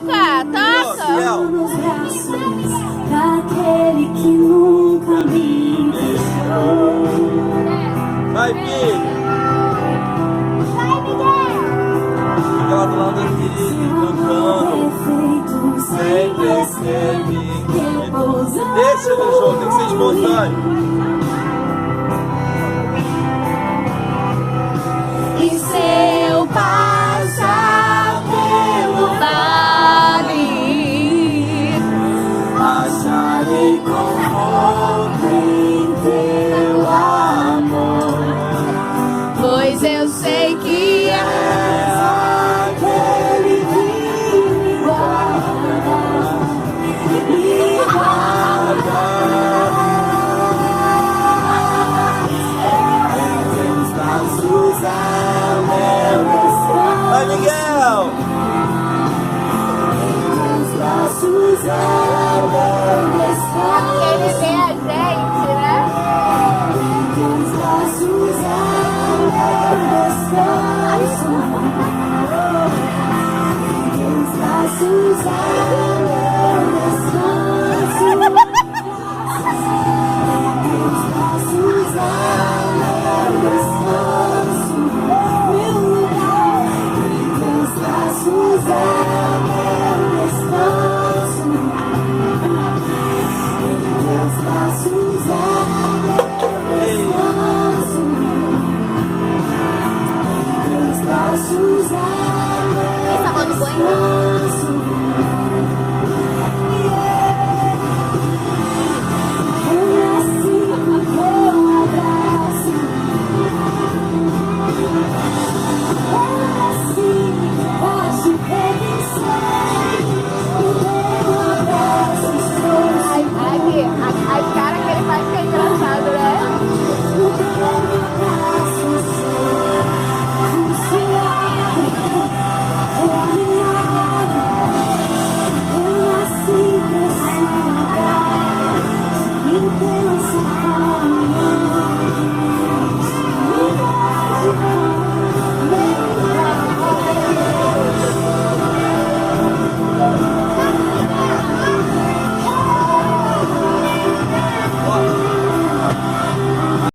Toca! Nos braços daquele que nunca me deixou. Vai, filho! Vai, Miguel! Fica lá do lado dele, cantando. Sem perceber. Deixa no jogo, tem que ser espontâneo. E seu passar pelo vale, acharei conforto em teu amor, pois eu sei que és aquele que me guarda, me guarda. Vai, Miguel! Ele vê a gente, né? Braços